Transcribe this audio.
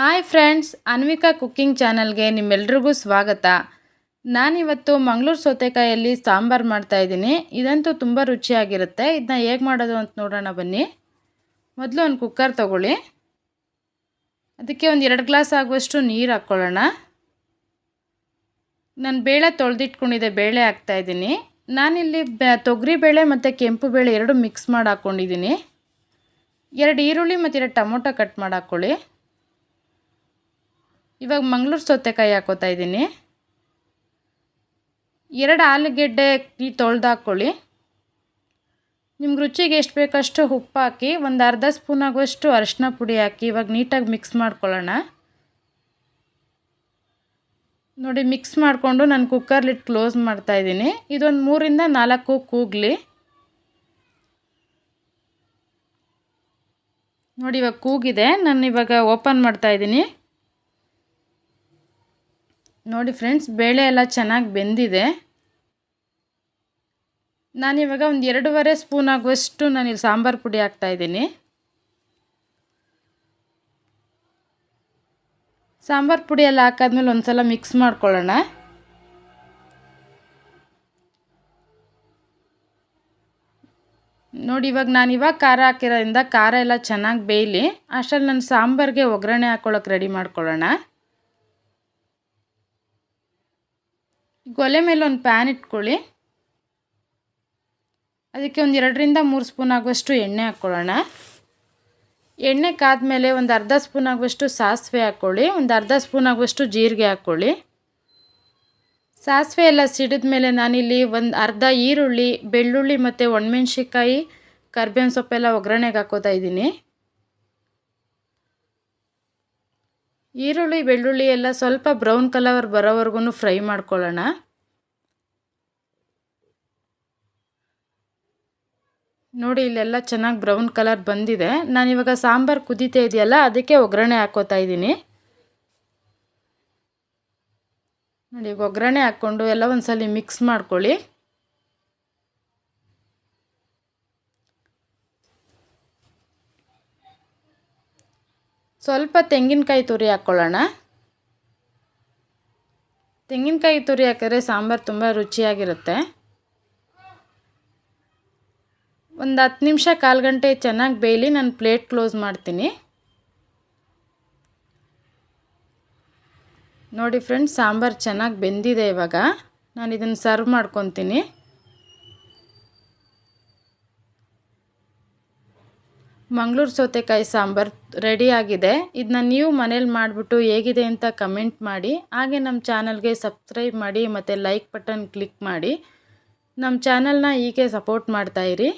Hi friends, Anvika cooking ಚಾನಲ್ಗೆ ನಿಮ್ಮೆಲ್ರಿಗೂ ಸ್ವಾಗತ. ನಾನಿವತ್ತು ಮಂಗಳೂರು ಸೌತೆಕಾಯಲ್ಲಿ ಸಾಂಬಾರು ಮಾಡ್ತಾಯಿದ್ದೀನಿ. ಇದಂತೂ ತುಂಬ ರುಚಿಯಾಗಿರುತ್ತೆ. ಇದನ್ನ ಹೇಗೆ ಮಾಡೋದು ಅಂತ ನೋಡೋಣ ಬನ್ನಿ. ಮೊದಲು ಒಂದು ಕುಕ್ಕರ್ ತೊಗೊಳ್ಳಿ. ಅದಕ್ಕೆ ಒಂದು 2 ಗ್ಲಾಸ್ ಆಗುವಷ್ಟು ನೀರು ಹಾಕ್ಕೊಳ್ಳೋಣ. ನಾನು ಬೇಳೆ ತೊಳೆದಿಟ್ಕೊಂಡಿದ್ದೆ, ಬೇಳೆ ಹಾಕ್ತಾಯಿದ್ದೀನಿ. ನಾನಿಲ್ಲಿ ತೊಗರಿ ಬೇಳೆ ಮತ್ತು ಕೆಂಪು ಬೇಳೆ ಎರಡು ಮಿಕ್ಸ್ ಮಾಡಿ ಹಾಕ್ಕೊಂಡಿದ್ದೀನಿ. 2 ಈರುಳ್ಳಿ ಮತ್ತು 2 ಟೊಮೊಟೊ ಕಟ್ ಮಾಡಿ ಹಾಕ್ಕೊಳ್ಳಿ. ಇವಾಗ ಮಂಗಳೂರು ಸೌತೆಕಾಯಿ ಹಾಕೋತಾ ಇದ್ದೀನಿ. 2 ಆಲೂಗೆಡ್ಡೆ ತೊಳೆದು ಹಾಕ್ಕೊಳ್ಳಿ. ನಿಮ್ಗೆ ರುಚಿಗೆ ಎಷ್ಟು ಬೇಕಷ್ಟು ಉಪ್ಪು ಹಾಕಿ, ಒಂದು ಅರ್ಧ ಸ್ಪೂನ್ ಆಗುವಷ್ಟು ಅರಿಶಿನ ಪುಡಿ ಹಾಕಿ ಇವಾಗ ನೀಟಾಗಿ ಮಿಕ್ಸ್ ಮಾಡ್ಕೊಳ್ಳೋಣ. ನೋಡಿ, ಮಿಕ್ಸ್ ಮಾಡಿಕೊಂಡು ನಾನು ಕುಕ್ಕರ್ಲಿಟ್ಟು ಕ್ಲೋಸ್ ಮಾಡ್ತಾಯಿದ್ದೀನಿ. ಇದೊಂದು 3 ರಿಂದ 4 ಕೂಗಲಿ. ನೋಡಿ, ಇವಾಗ ಕೂಗಿದೆ. ನಾನು ಇವಾಗ ಓಪನ್ ಮಾಡ್ತಾಯಿದ್ದೀನಿ. ನೋಡಿ ಫ್ರೆಂಡ್ಸ್, ಬೇಳೆ ಎಲ್ಲ ಚೆನ್ನಾಗಿ ಬೆಂದಿದೆ. ನಾನಿವಾಗ ಒಂದು 2.5 ಸ್ಪೂನ್ ಆಗುವಷ್ಟು ನಾನಿಲ್ಲಿ ಸಾಂಬಾರು ಪುಡಿ ಹಾಕ್ತಾಯಿದ್ದೀನಿ. ಸಾಂಬಾರು ಪುಡಿ ಎಲ್ಲ ಹಾಕಾದ್ಮೇಲೆ ಒಂದು ಸಲ ಮಿಕ್ಸ್ ಮಾಡ್ಕೊಳ್ಳೋಣ. ನೋಡಿ, ಇವಾಗ ಖಾರ ಹಾಕಿರೋದ್ರಿಂದ ಖಾರ ಎಲ್ಲ ಚೆನ್ನಾಗಿ ಬೇಯಲಿ. ಅಷ್ಟರಲ್ಲಿ ನಾನು ಸಾಂಬಾರಿಗೆ ಒಗ್ಗರಣೆ ಹಾಕ್ಕೊಳ್ಳೋಕೆ ರೆಡಿ ಮಾಡ್ಕೊಳ್ಳೋಣ. ಒಲೆ ಮೇಲೆ ಒಂದು ಪ್ಯಾನ್ ಇಟ್ಕೊಳ್ಳಿ. ಅದಕ್ಕೆ ಒಂದು 2 ರಿಂದ 3 ಸ್ಪೂನ್ ಆಗುವಷ್ಟು ಎಣ್ಣೆ ಹಾಕ್ಕೊಳ್ಳೋಣ. ಎಣ್ಣೆ ಕಾದ್ಮೇಲೆ ಒಂದು ಅರ್ಧ ಸ್ಪೂನ್ ಆಗುವಷ್ಟು ಸಾಸಿವೆ ಹಾಕ್ಕೊಳ್ಳಿ. ಒಂದು ಅರ್ಧ ಸ್ಪೂನ್ ಆಗುವಷ್ಟು ಜೀರಿಗೆ ಹಾಕ್ಕೊಳ್ಳಿ. ಸಾಸಿವೆ ಎಲ್ಲ ಸಿಡಿದ ಮೇಲೆ ನಾನಿಲ್ಲಿ ಒಂದು ಅರ್ಧ ಈರುಳ್ಳಿ, ಬೆಳ್ಳುಳ್ಳಿ ಮತ್ತು ಒಣಮೆಣ್ಸಿಕಾಯಿ, ಕರಿಬೇವಿನ ಸೊಪ್ಪೆಲ್ಲ ಒಗ್ಗರಣೆಗೆ ಹಾಕೋತಾ ಇದ್ದೀನಿ. ಈರುಳ್ಳಿ ಬೆಳ್ಳುಳ್ಳಿ ಎಲ್ಲ ಸ್ವಲ್ಪ ಬ್ರೌನ್ ಕಲರ್ ಬರೋವರೆಗೂ ಫ್ರೈ ಮಾಡ್ಕೊಳ್ಳೋಣ. ನೋಡಿ, ಇಲ್ಲೆಲ್ಲ ಚೆನ್ನಾಗಿ ಬ್ರೌನ್ ಕಲರ್ ಬಂದಿದೆ. ನಾನಿವಾಗ ಸಾಂಬಾರು ಕುದೀತಾ ಇದೆಯಲ್ಲ, ಅದಕ್ಕೆ ಒಗ್ಗರಣೆ ಹಾಕೋತಾ ಇದ್ದೀನಿ. ನೋಡಿ, ಒಗ್ಗರಣೆ ಹಾಕ್ಕೊಂಡು ಎಲ್ಲ ಒಂದ್ಸಲ ಮಿಕ್ಸ್ ಮಾಡ್ಕೊಳ್ಳಿ. ಸ್ವಲ್ಪ ತೆಂಗಿನಕಾಯಿ ತುರಿ ಹಾಕ್ಕೊಳ್ಳೋಣ. ತೆಂಗಿನಕಾಯಿ ತುರಿ ಹಾಕಿದ್ರೆ ಸಾಂಬಾರು ತುಂಬ ರುಚಿಯಾಗಿರುತ್ತೆ. ಒಂದು 10 ನಿಮಿಷ 1/4 ಗಂಟೆ ಚೆನ್ನಾಗಿ ಬೇಯಲಿ. ನಾನು ಪ್ಲೇಟ್ ಕ್ಲೋಸ್ ಮಾಡ್ತೀನಿ. ನೋಡಿ ಫ್ರೆಂಡ್ಸ್, ಸಾಂಬಾರು ಚೆನ್ನಾಗಿ ಬೆಂದಿದೆ. ಇವಾಗ ನಾನು ಇದನ್ನು ಸರ್ವ್ ಮಾಡ್ಕೊತೀನಿ. ಮಂಗಳೂರು ಸೌತೆಕಾಯಿ ಸಾಂಬಾರು ರೆಡಿಯಾಗಿದೆ. ಇದನ್ನ ನೀವು ಮನೇಲಿ ಮಾಡಿಬಿಟ್ಟು ಹೇಗಿದೆ ಅಂತ ಕಮೆಂಟ್ ಮಾಡಿ. ಹಾಗೆ ನಮ್ಮ ಚಾನಲ್ಗೆ ಸಬ್ಸ್ಕ್ರೈಬ್ ಮಾಡಿ ಮತ್ತು ಲೈಕ್ ಬಟನ್ ಕ್ಲಿಕ್ ಮಾಡಿ. ನಮ್ಮ ಚಾನಲ್ನ ಹೀಗೆ ಸಪೋರ್ಟ್ ಮಾಡ್ತಾಯಿರಿ.